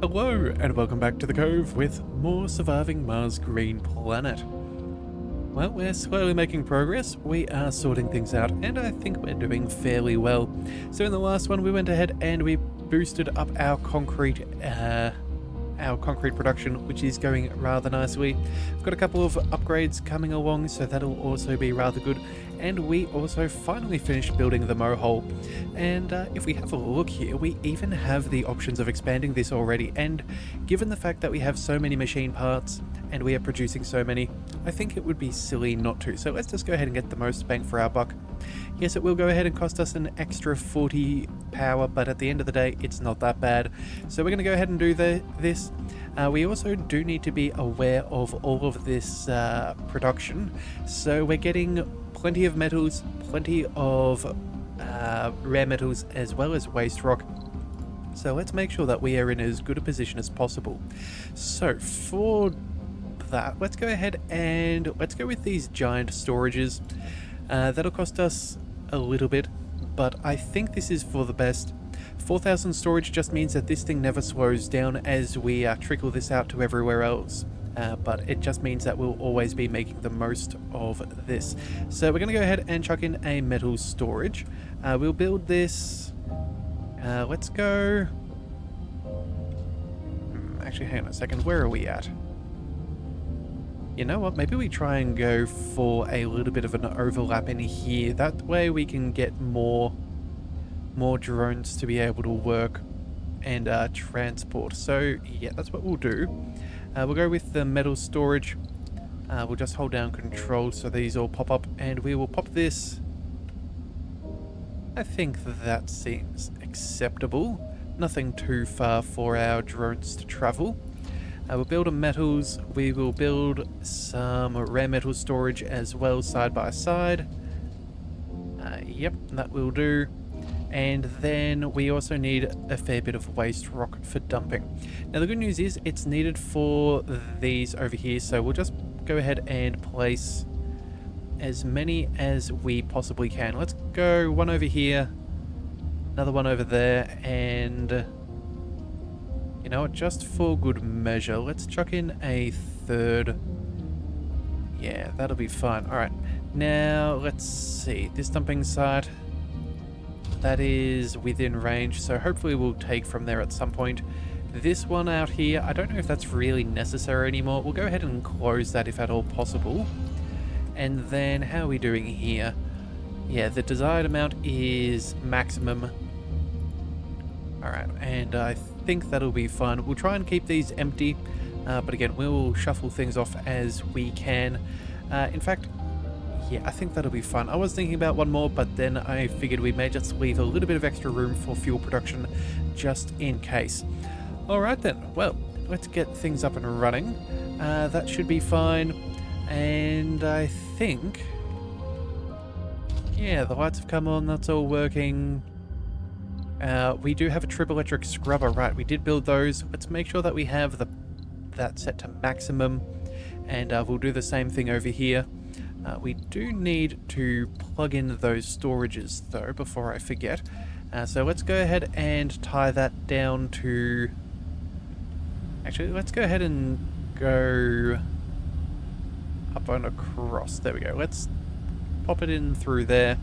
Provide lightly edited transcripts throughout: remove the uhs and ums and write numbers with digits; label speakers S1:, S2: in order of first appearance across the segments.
S1: Hello and welcome back to the Cove with more Surviving Mars Green Planet. Well, we're slowly making progress, we are sorting things out, and I think we're doing fairly well. So in the last one we went ahead and we boosted up our concrete production, which is going rather nicely. We've got a couple of upgrades coming along, so that'll also be rather good. And we also finally finished building the mohole. And if we have a look here, we even have the options of expanding this already. And given the fact that we have so many machine parts and we are producing so many, I think it would be silly not to. So let's just go ahead and get the most bang for our buck. Yes, it will go ahead and cost us an extra 40 power, but at the end of the day, it's not that bad. So we're going to go ahead and do this. We also do need to be aware of all of this production. So we're getting plenty of metals, plenty of rare metals, as well as waste rock. So let's make sure that we are in as good a position as possible. So for that, let's go ahead and let's go with these giant storages. That'll cost us a little bit, but I think this is for the best. 4,000 storage just means that this thing never slows down as we trickle this out to everywhere else. But it just means that we'll always be making the most of this. So we're going to go ahead and chuck in a metal storage. We'll build this. Let's go. Actually, hang on a second. Where are we at? You know what? Maybe we try and go for a little bit of an overlap in here. That way we can get more drones to be able to work and transport. So yeah, that's what we'll do. We'll go with the metal storage. We'll just hold down control so these all pop up, and we will pop this. I think that seems acceptable. Nothing too far for our drones to travel. We'll build a metals. We will build some rare metal storage as well, side by side. Yep, that will do. And then we also need a fair bit of waste rock for dumping. Now the good news is it's needed for these over here, so we'll just go ahead and place as many as we possibly can. Let's go one over here, another one over there, and you know what, just for good measure, let's chuck in a third. Yeah, that'll be fine. Alright, now let's see, this dumping site, that is within range, so hopefully we'll take from there at some point. This one out here, I don't know if that's really necessary anymore. We'll go ahead and close that if at all possible. And then, how are we doing here? Yeah, the desired amount is maximum. Alright, and I think that'll be fine. We'll try and keep these empty, but again, we'll shuffle things off as we can. In fact, yeah, I think that'll be fun. I was thinking about one more, but then I figured we may just leave a little bit of extra room for fuel production just in case. Alright then, well, let's get things up and running. That should be fine. And I think, yeah, the lights have come on, that's all working. We do have a trip electric scrubber, right, we did build those. Let's make sure that we have that set to maximum. And we'll do the same thing over here. We do need to plug in those storages though before I forget. So let's go ahead and tie that down to... Actually, let's go ahead and go up and across. There we go. Let's pop it in through there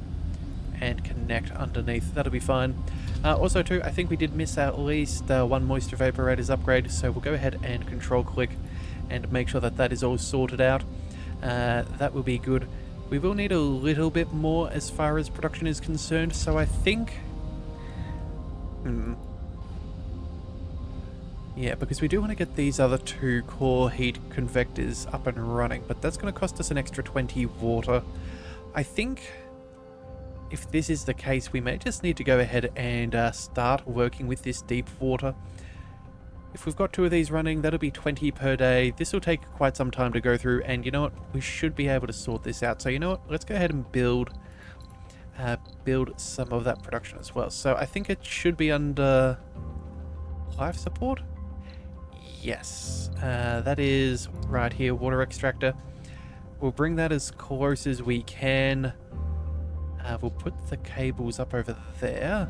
S1: and connect underneath. That'll be fine. Also too, I think we did miss at least one moisture evaporators upgrade, so we'll go ahead and control click and make sure that that is all sorted out. That will be good. We will need a little bit more as far as production is concerned, so I think... Yeah, because we do want to get these other two core heat convectors up and running, but that's going to cost us an extra 20 water. I think if this is the case, we may just need to go ahead and start working with this deep water. If we've got two of these running, that'll be 20 per day. This will take quite some time to go through, and you know what? We should be able to sort this out. So you know what? Let's go ahead and build some of that production as well. So I think it should be under life support. Yes, that is right here, water extractor. We'll bring that as close as we can. We'll put the cables up over there.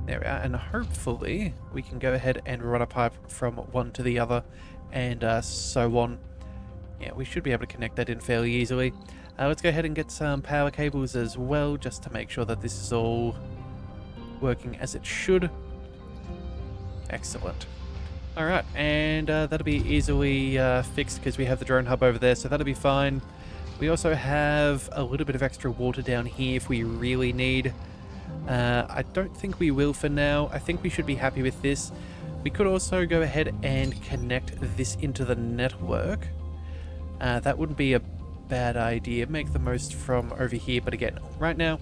S1: There we are, and hopefully we can go ahead and run a pipe from one to the other, and so on. Yeah, we should be able to connect that in fairly easily. Let's go ahead and get some power cables as well, just to make sure that this is all working as it should. Excellent. Alright, and that'll be easily fixed because we have the drone hub over there, so that'll be fine. We also have a little bit of extra water down here if we really need. I don't think we will for now. I think we should be happy with this. We could also go ahead and connect this into the network. That wouldn't be a bad idea. Make the most from over here, but again, right now,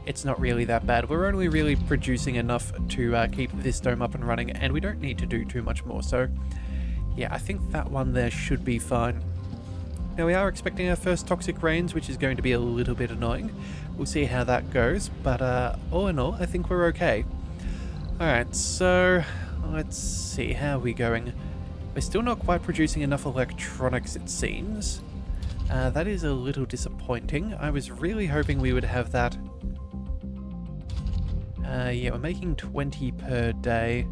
S1: it's not really that bad. We're only really producing enough to keep this dome up and running, and we don't need to do too much more. So, yeah, I think that one there should be fine. Now, we are expecting our first toxic rains, which is going to be a little bit annoying. We'll see how that goes, but all in all, I think we're okay. Alright, so let's see, how are we going? We're still not quite producing enough electronics, it seems. That is a little disappointing. I was really hoping we would have that. Yeah, we're making 20 per day.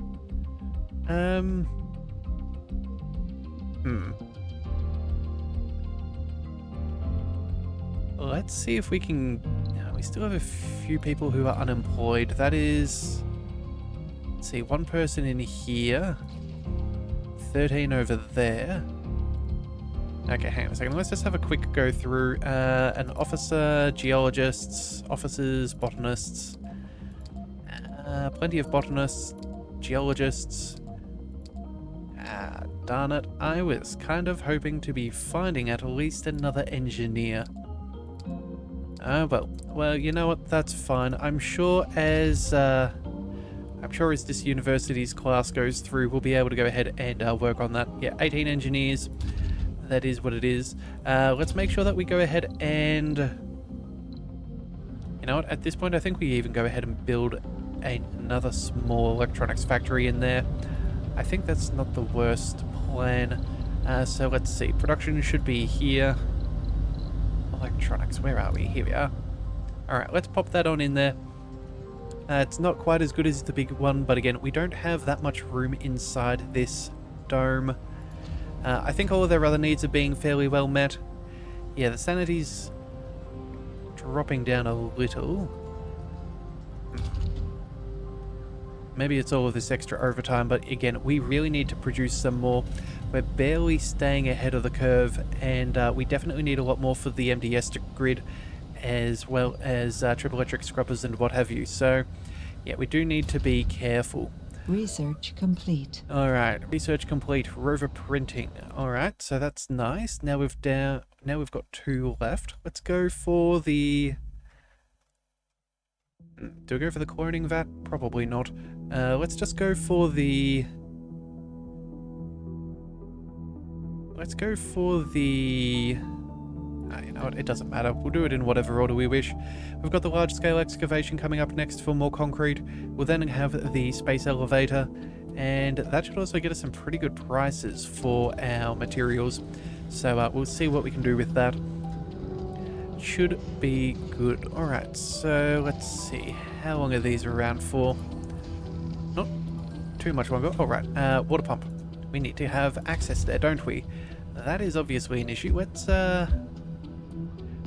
S1: Let's see if we can... We still have a few people who are unemployed. That is... Let's see, one person in here. 13 over there. Okay, hang on a second. Let's just have a quick go through. An officer, geologists, officers, botanists. Plenty of botanists, geologists. Darn it. I was kind of hoping to be finding at least another engineer. Oh, well, you know what? That's fine. I'm sure as this university's class goes through, we'll be able to go ahead and work on that. Yeah, 18 engineers. That is what it is. Let's make sure that we go ahead and... You know what? At this point, I think we even go ahead and build another small electronics factory in there. I think that's not the worst plan. So let's see. Production should be here. Electronics, where are we? Here we are. Alright, let's pop that on in there. It's not quite as good as the big one, but again, we don't have that much room inside this dome. I think all of their other needs are being fairly well met. Yeah, the sanity's dropping down a little. Maybe it's all of this extra overtime, but again, we really need to produce some more. We're barely staying ahead of the curve, and we definitely need a lot more for the MDS grid, as well as triple electric scrubbers and what have you. So, yeah, we do need to be careful.
S2: Research complete.
S1: Alright, research complete. Rover printing. Alright, so that's nice. Now we've got 2 left. Let's go for the... Do we go for the cloning vat? Probably not. Let's just go for the... Let's go for the... you know what, it doesn't matter. We'll do it in whatever order we wish. We've got the large-scale excavation coming up next for more concrete. We'll then have the space elevator, and that should also get us some pretty good prices for our materials. So we'll see what we can do with that. Should be good. Alright, so let's see. How long are these around for? Not too much longer. Alright, water pump. We need to have access there, don't we? That is obviously an issue. Let's,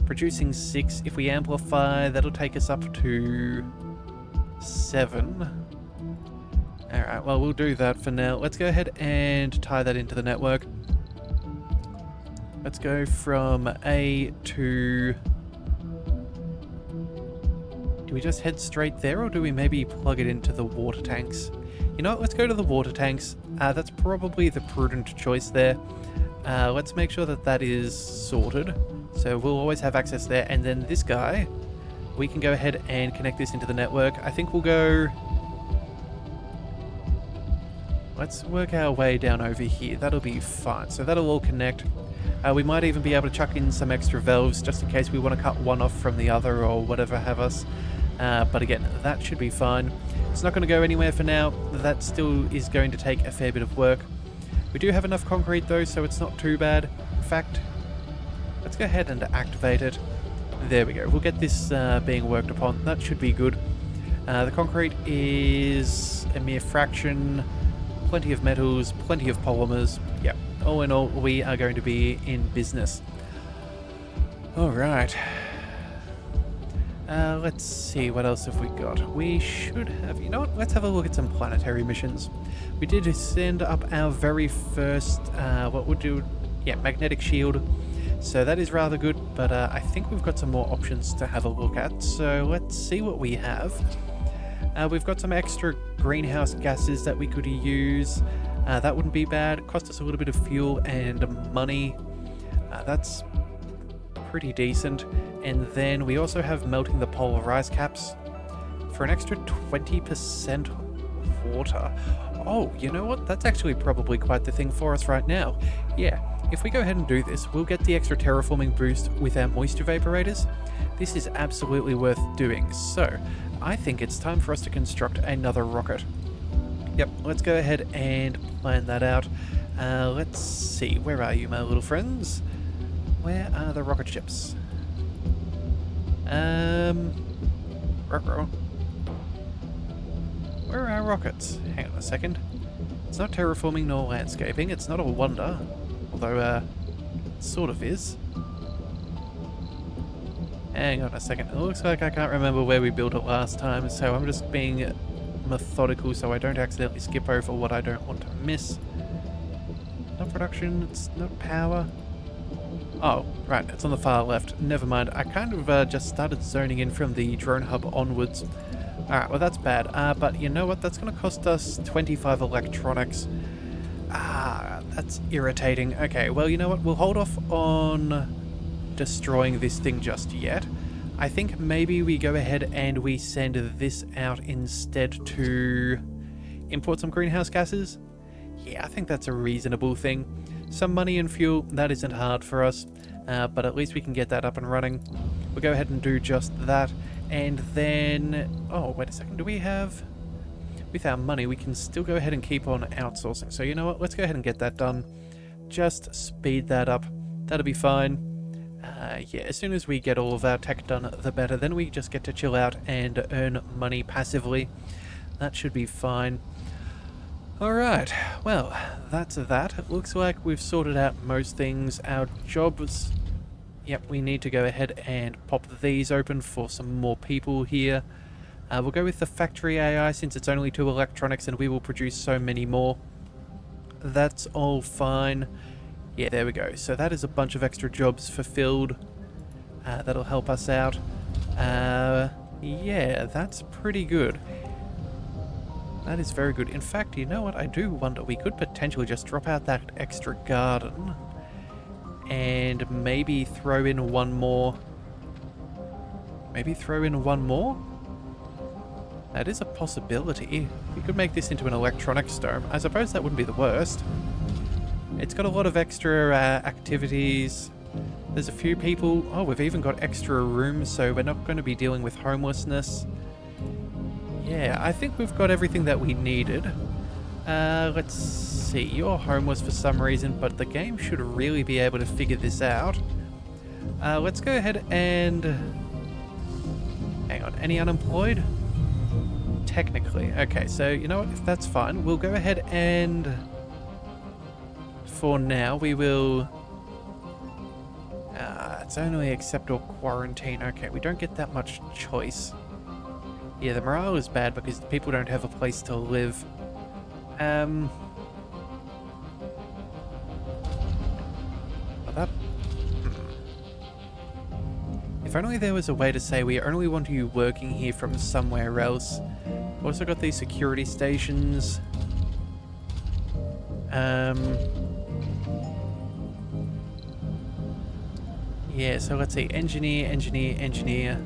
S1: producing 6. If we amplify, that'll take us up to 7. Alright, well, we'll do that for now. Let's go ahead and tie that into the network. Let's go from A to... Do we just head straight there, or do we maybe plug it into the water tanks? You know what, let's go to the water tanks. That's probably the prudent choice there. Let's make sure that that is sorted. So we'll always have access there. And then this guy, we can go ahead and connect this into the network. I think we'll go... Let's work our way down over here. That'll be fine. So that'll all connect. We might even be able to chuck in some extra valves just in case we want to cut one off from the other or whatever have us. But again, that should be fine. It's not going to go anywhere for now. That still is going to take a fair bit of work. We do have enough concrete though, so it's not too bad. In fact, let's go ahead and activate it. There we go. We'll get this being worked upon. That should be good. The concrete is a mere fraction. Plenty of metals, plenty of polymers. Yep, all in all, we are going to be in business. Alright. Let's see, what else have we got? We should have... You know what? Let's have a look at some planetary missions. We did send up our very first... what would do... Yeah, magnetic shield. So that is rather good, but I think we've got some more options to have a look at. So let's see what we have. We've got some extra greenhouse gases that we could use. That wouldn't be bad. It cost us a little bit of fuel and money. That's pretty decent. And then we also have melting the polar ice caps for an extra 20% water. Oh, you know what? That's actually probably quite the thing for us right now. Yeah, if we go ahead and do this, we'll get the extra terraforming boost with our moisture vaporators. This is absolutely worth doing. So, I think it's time for us to construct another rocket. Yep, let's go ahead and plan that out. Let's see, where are you, my little friends? Where are the rocket ships? Where are our rockets? Hang on a second. It's not terraforming nor landscaping. It's not a wonder. Although, it sort of is. Hang on a second. It looks like I can't remember where we built it last time, so I'm just being methodical so I don't accidentally skip over what I don't want to miss. Not production, it's not power. Oh, right, it's on the far left. Never mind. I kind of just started zoning in from the drone hub onwards. Alright, well that's bad. But you know what? That's going to cost us 25 electronics. That's irritating. Okay, well you know what? We'll hold off on destroying this thing just yet. I think maybe we go ahead and we send this out instead to import some greenhouse gases. Yeah, I think that's a reasonable thing. Some money and fuel, that isn't hard for us, but at least we can get that up and running. We'll go ahead and do just that, and then... Oh, wait a second, do we have... With our money, we can still go ahead and keep on outsourcing. So you know what, let's go ahead and get that done. Just speed that up. That'll be fine. Yeah, as soon as we get all of our tech done, the better. Then we just get to chill out and earn money passively. That should be fine. Alright, well, that's that. It looks like we've sorted out most things. Our jobs... Yep, we need to go ahead and pop these open for some more people here. We'll go with the factory AI since it's only 2 electronics and we will produce so many more. That's all fine. Yeah, there we go. So that is a bunch of extra jobs fulfilled. That'll help us out. Yeah, that's pretty good. That is very good. In fact, you know what? I do wonder, we could potentially just drop out that extra garden and maybe throw in one more. Maybe throw in one more? That is a possibility. We could make this into an electronics dome. I suppose that wouldn't be the worst. It's got a lot of extra activities. There's a few people. Oh, we've even got extra rooms, so we're not going to be dealing with homelessness. Yeah, I think we've got everything that we needed. Let's see. You're homeless for some reason, but the game should really be able to figure this out. Let's go ahead and... Hang on. Any unemployed? Technically. Okay, so you know what? If that's fine, we'll go ahead and... For now, we will... it's only accept or quarantine. Okay, we don't get that much choice. Yeah, the morale is bad because the people don't have a place to live. Well, that... If only there was a way to say we only want you working here from somewhere else. We've also got these security stations. Yeah, so let's see. Engineer, engineer, engineer.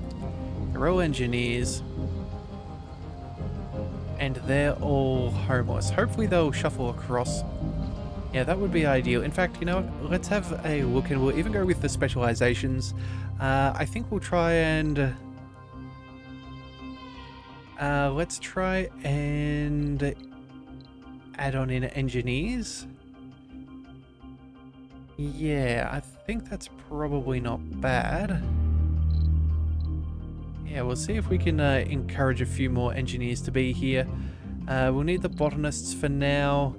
S1: They're all engineers. And they're all homeless. Hopefully they'll shuffle across. Yeah, that would be ideal. In fact, you know what? Let's have a look and we'll even go with the specializations. I think we'll try and... let's try and add on in engineers. Yeah, I think that's probably not bad. Yeah, we'll see if we can encourage a few more engineers to be here. We'll need the botanists for now.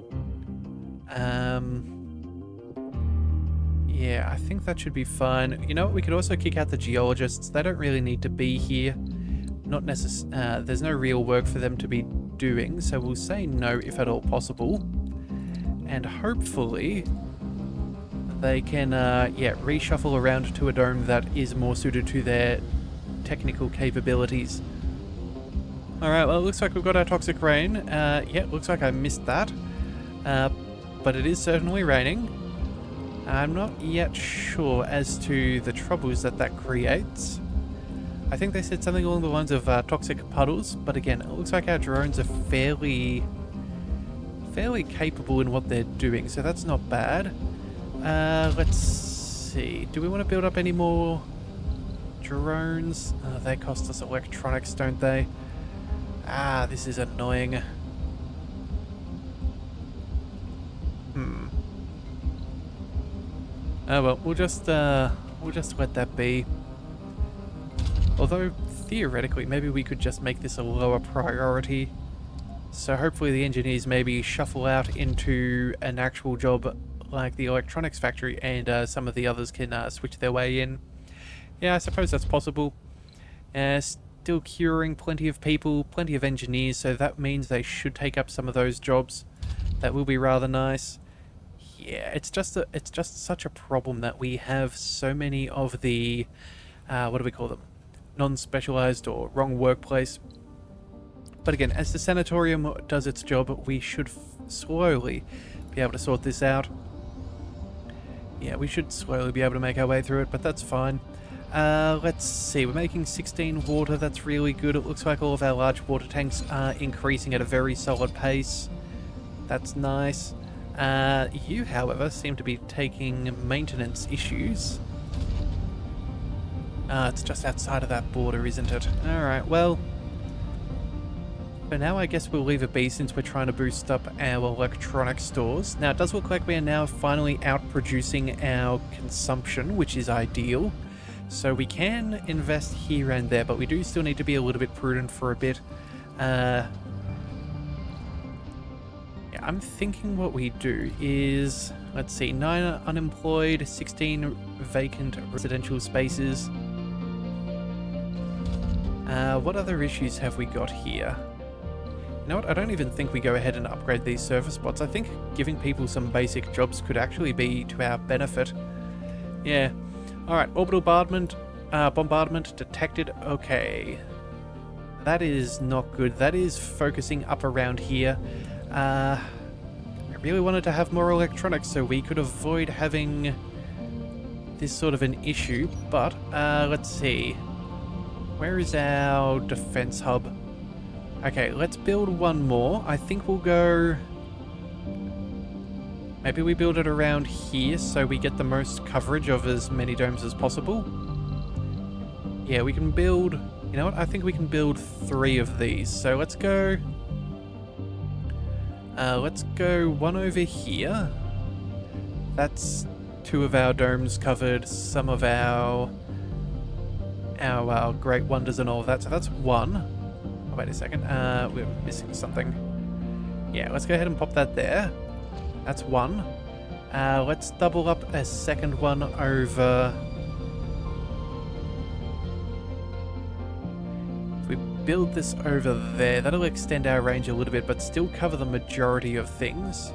S1: Yeah, I think that should be fine. You know what? We could also kick out the geologists. They don't really need to be here. Not there's no real work for them to be doing, so we'll say no if at all possible. And hopefully they can, reshuffle around to a dome that is more suited to their technical capabilities. Alright, well, it looks like we've got our toxic rain. Yeah, looks like I missed that. But it is certainly raining. I'm not yet sure as to the troubles that creates. I think they said something along the lines of toxic puddles, but again, it looks like our drones are fairly capable in what they're doing, so that's not bad. Let's see. Do we want to build up any more drones? They cost us electronics, don't they? This is annoying. Oh well, we'll just let that be. Although, theoretically, maybe we could just make this a lower priority. So hopefully the engineers maybe shuffle out into an actual job like the electronics factory, and some of the others can switch their way in. Yeah, I suppose that's possible. Still curing plenty of people, plenty of engineers, so that means they should take up some of those jobs. That will be rather nice. Yeah, it's just such a problem that we have so many of the, what do we call them? Non-specialized or wrong workplace. But again, as the sanatorium does its job, we should slowly be able to sort this out. Yeah, we should slowly be able to make our way through it, but that's fine. Let's see, we're making 16 water, that's really good. It looks like all of our large water tanks are increasing at a very solid pace. That's nice. You, however, seem to be taking maintenance issues. It's just outside of that border, isn't it? Alright, well, for now I guess we'll leave it be since we're trying to boost up our electronic stores. Now, it does look like we are now finally out-producing our consumption, which is ideal. So we can invest here and there, but we do still need to be a little bit prudent for a bit. Yeah, I'm thinking what we do is, let's see, 9 unemployed, 16 vacant residential spaces. What other issues have we got here? You know what, I don't even think we go ahead and upgrade these service spots. I think giving people some basic jobs could actually be to our benefit. Yeah. Alright, orbital bombardment detected. Okay. That is not good. That is focusing up around here. I really wanted to have more electronics so we could avoid having this sort of an issue, but let's see. Where is our defense hub? Okay, let's build one more. I think we'll go... Maybe we build it around here so we get the most coverage of as many domes as possible. Yeah, we can build... You know what? I think we can build 3 of these. So let's go... let's go one over here. That's 2 of our domes covered, some of our great wonders and all of that. So that's 1. Oh, wait a second. We're missing something. Yeah, let's go ahead and pop that there. That's 1. Let's double up a second one over... If we build this over there, that'll extend our range a little bit, but still cover the majority of things.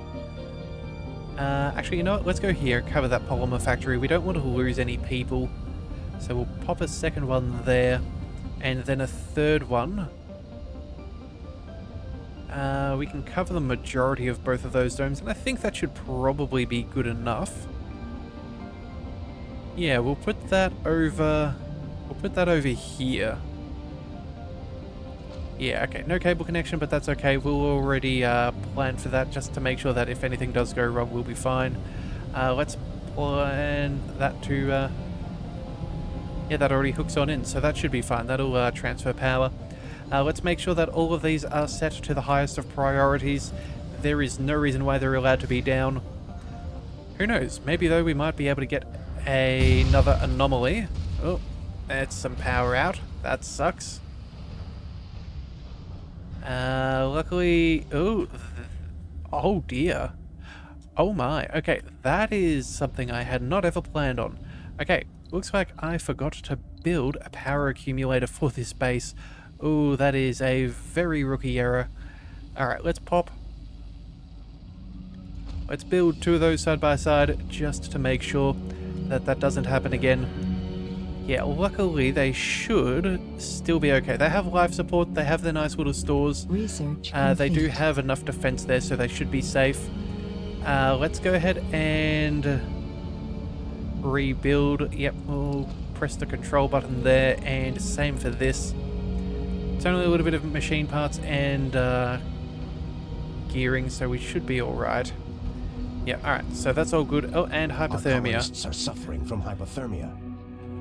S1: Actually, you know what? Let's go here, cover that polymer factory. We don't want to lose any people. So we'll pop a second one there, and then a third one. We can cover the majority of both of those domes, and I think that should probably be good enough. Yeah, we'll put that over... We'll put that over here. Yeah, okay, no cable connection, but that's okay. We'll already plan for that just to make sure that if anything does go wrong, we'll be fine. Let's plan that to... Yeah, that already hooks on in, so that should be fine. That'll transfer power. Let's make sure that all of these are set to the highest of priorities. There is no reason why they're allowed to be down. Who knows? Maybe, though, we might be able to get another anomaly. Oh, that's some power out. That sucks. Luckily... Oh dear. Oh my. Okay, that is something I had not ever planned on. Okay, looks like I forgot to build a power accumulator for this base. Oh, that is a very rookie error. Alright, let's pop. Let's build 2 of those side by side just to make sure that that doesn't happen again. Yeah, luckily they should still be okay. They have life support, they have their nice little stores.
S2: Research
S1: They do
S2: complete.
S1: have enough defense there, so they should be safe. Let's go ahead and rebuild. Yep, we'll press the control button there, and same for this. It's only a little bit of machine parts and gearing, so we should be alright. Yeah, alright, so that's all good. Oh, and
S3: Our
S1: hypothermia.
S3: colonists are suffering from hypothermia.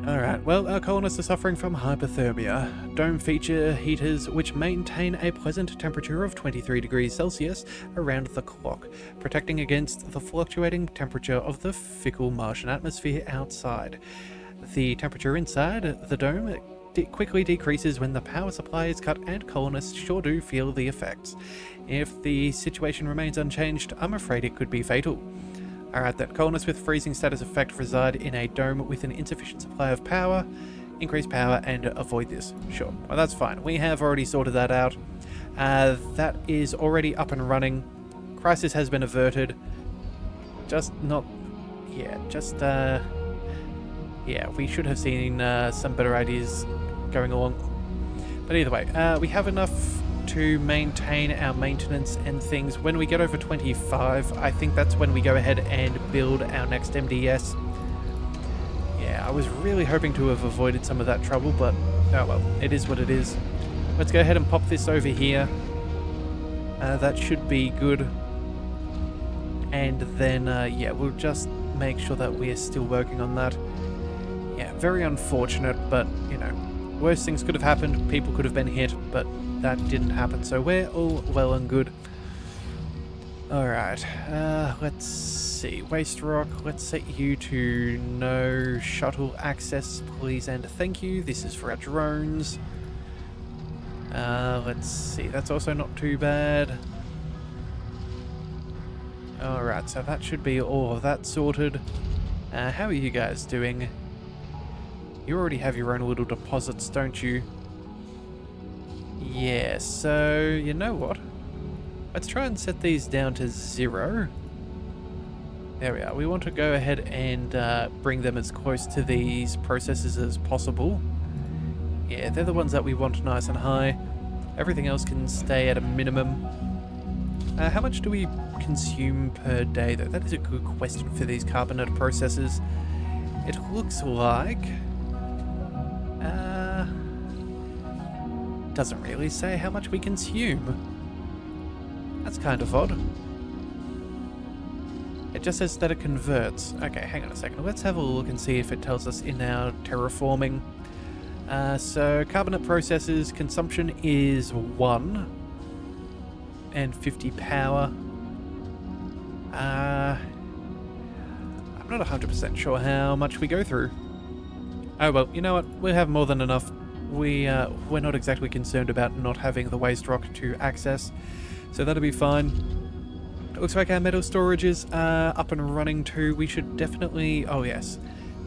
S1: Alright, well, our colonists are suffering from hypothermia. Dome feature heaters which maintain a pleasant temperature of 23 degrees Celsius around the clock, protecting against the fluctuating temperature of the fickle Martian atmosphere outside. The temperature inside the dome quickly decreases when the power supply is cut, and colonists sure do feel the effects. If the situation remains unchanged, I'm afraid it could be fatal. Alright then, colonists with freezing status effect reside in a dome with an insufficient supply of power. Increase power and avoid this. Sure, well that's fine. We have already sorted that out. That is already up and running. Crisis has been averted. Just not... Yeah, just... Yeah, we should have seen some better ideas going along. But either way, we have enough to maintain our maintenance and things. When we get over 25, I think that's when we go ahead and build our next MDS. Yeah, I was really hoping to have avoided some of that trouble, but oh well, it is what it is. Let's go ahead and pop this over here. That should be good. And then, yeah, we'll just make sure that we're still working on that. Yeah, very unfortunate, but, you know, worse things could have happened. People could have been hit, but that didn't happen, so we're all well and good. Alright, let's see. Waste rock, let's set you to no shuttle access, please and thank you. This is for our drones. Let's see, that's also not too bad. Alright, so that should be all of that sorted. How are you guys doing? You already have your own little deposits, don't you? Yeah, so you know what? Let's try and set these down to 0. There we are. We want to go ahead and bring them as close to these processes as possible. Yeah, they're the ones that we want nice and high. Everything else can stay at a minimum. How much do we consume per day, though? That is a good question for these carbonate processes. It looks like... doesn't really say how much we consume. That's kind of odd. It just says that it converts. Okay, hang on a second. Let's have a look and see if it tells us in our terraforming. So carbonate processes consumption is 1 and 50 power. I'm not 100% sure how much we go through. Oh well, you know what? We have more than enough. We're not exactly concerned about not having the waste rock to access, so that'll be fine. It looks like our metal storage is up and running too. We should definitely, oh yes,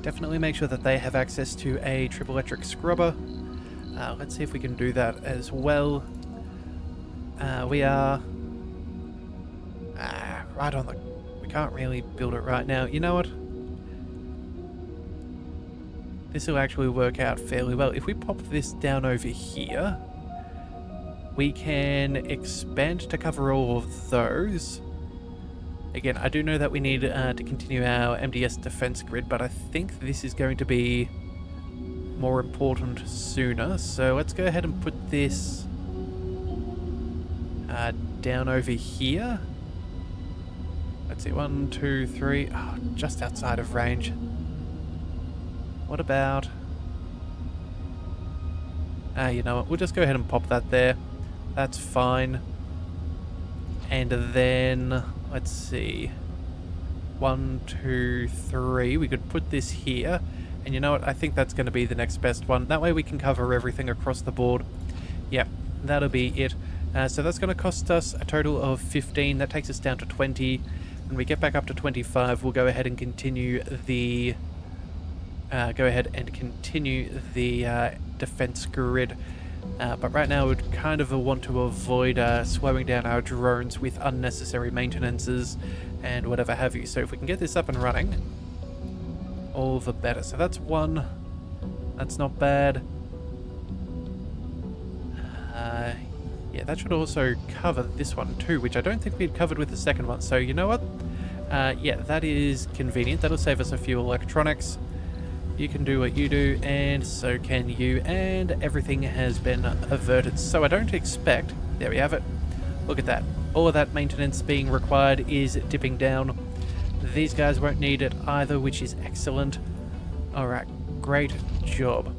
S1: definitely make sure that they have access to a triple electric scrubber. Let's see if we can do that as well. We are right on the... We can't really build it right now. You know what? This will actually work out fairly well. If we pop this down over here, we can expand to cover all of those. Again, I do know that we need to continue our MDS defense grid, but I think this is going to be more important sooner. So let's go ahead and put this down over here. Let's see, 1, 2, 3. Oh, just outside of range. What about... you know what, we'll just go ahead and pop that there. That's fine. And then, let's see. 1, 2, 3. We could put this here. And you know what? I think that's going to be the next best one. That way we can cover everything across the board. Yep, that'll be it. So that's going to cost us a total of 15. That takes us down to 20. When we get back up to 25, we'll go ahead and continue the... defense grid. But right now we'd kind of want to avoid slowing down our drones with unnecessary maintenances and whatever have you. So if we can get this up and running, all the better. So that's one. That's not bad. Yeah, that should also cover this one too, which I don't think we'd covered with the second one. So you know what? Yeah, that is convenient. That'll save us a few electronics. You can do what you do, and so can you, and everything has been averted. So I don't expect... There we have it. Look at that. All of that maintenance being required is dipping down. These guys won't need it either, which is excellent. Alright, great job.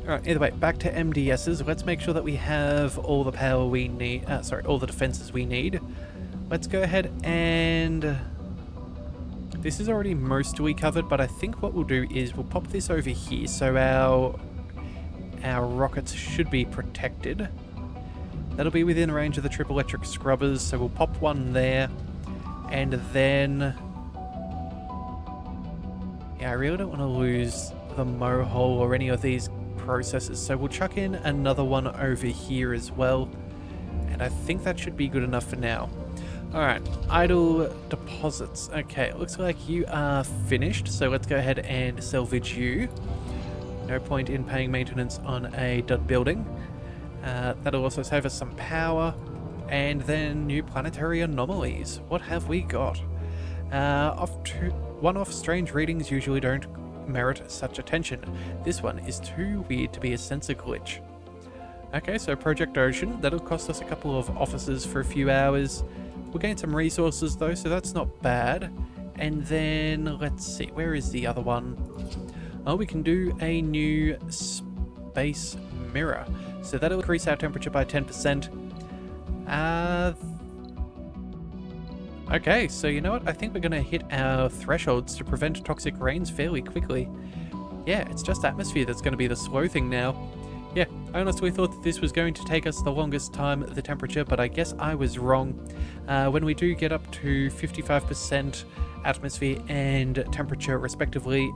S1: Alright, either way, back to MDSs. Let's make sure that we have all the power we need... all the defenses we need. Let's go ahead and... This is already mostly covered, but I think what we'll do is we'll pop this over here so our rockets should be protected. That'll be within range of the triple electric scrubbers, so we'll pop one there. And then... Yeah, I really don't want to lose the Mohole or any of these processors, so we'll chuck in another one over here as well. And I think that should be good enough for now. Alright, idle deposits. Okay, it looks like you are finished, so let's go ahead and salvage you. No point in paying maintenance on a dud building. That'll also save us some power. And then new planetary anomalies. What have we got? One-off strange readings usually don't merit such attention. This one is too weird to be a sensor glitch. Okay, so Project Ocean. That'll cost us a couple of officers for a few hours. We'll gain some resources though, so that's not bad. And then, let's see, where is the other one? Oh, we can do a new space mirror. So that'll increase our temperature by 10%. Okay, so you know what? I think we're going to hit our thresholds to prevent toxic rains fairly quickly. Yeah, it's just atmosphere that's going to be the slow thing now. Yeah, I honestly thought that this was going to take us the longest time, the temperature, but I guess I was wrong. When we do get up to 55% atmosphere and temperature respectively,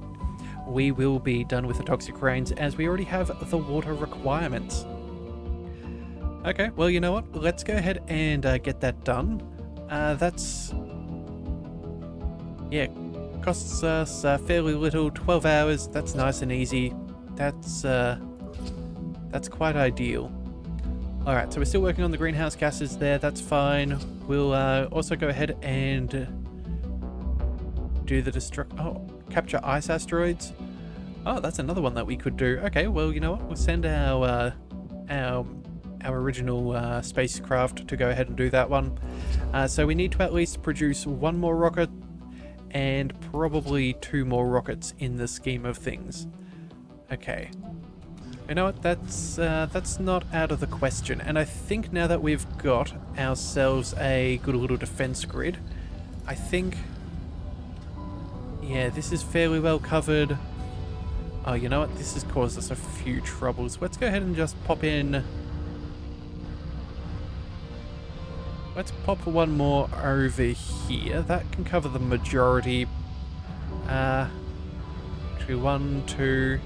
S1: we will be done with the toxic rains as we already have the water requirements. Okay, well, you know what? Let's go ahead and get that done. That's... Yeah, costs us fairly little, 12 hours. That's nice and easy. That's quite ideal. Alright, so we're still working on the greenhouse gases there. That's fine. We'll also go ahead and do the capture ice asteroids. Oh, that's another one that we could do. Okay, well, you know what? We'll send our original spacecraft to go ahead and do that one. So we need to at least produce one more rocket and probably 2 more rockets in the scheme of things. Okay. You know what? That's not out of the question. And I think now that we've got ourselves a good little defense grid, I think... Yeah, this is fairly well covered. Oh, you know what? This has caused us a few troubles. Let's go ahead and just pop in... Let's pop one more over here. That can cover the majority. Actually, 1, 2...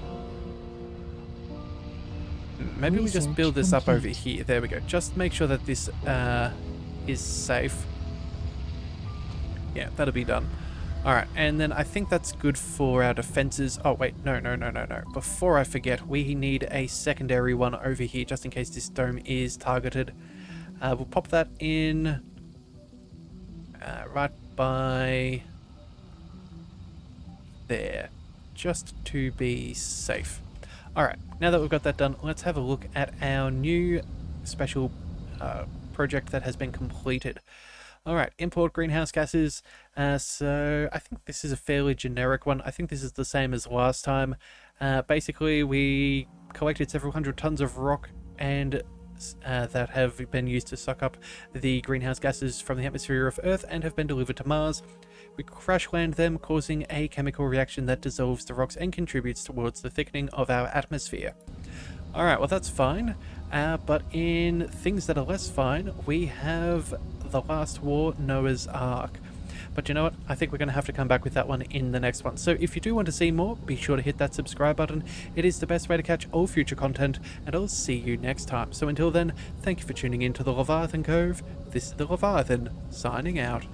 S1: Maybe we just build this up over here. There we go. Just make sure that this is safe. Yeah, that'll be done. Alright, and then I think that's good for our defenses. Oh, wait. No. Before I forget, we need a secondary one over here just in case this dome is targeted. We'll pop that in right by there, just to be safe. Alright, now that we've got that done, let's have a look at our new special project that has been completed. Alright, import greenhouse gases. So I think this is a fairly generic one. I think this is the same as last time. Basically, we collected several hundred tons of rock and that have been used to suck up the greenhouse gases from the atmosphere of Earth and have been delivered to Mars. We crash land them, causing a chemical reaction that dissolves the rocks and contributes towards the thickening of our atmosphere. Alright, well that's fine, but in things that are less fine, we have The Last War, Noah's Ark. But you know what, I think we're going to have to come back with that one in the next one. So if you do want to see more, be sure to hit that subscribe button. It is the best way to catch all future content, and I'll see you next time. So until then, thank you for tuning in to the Leviathan Cove. This is the Leviathan, signing out.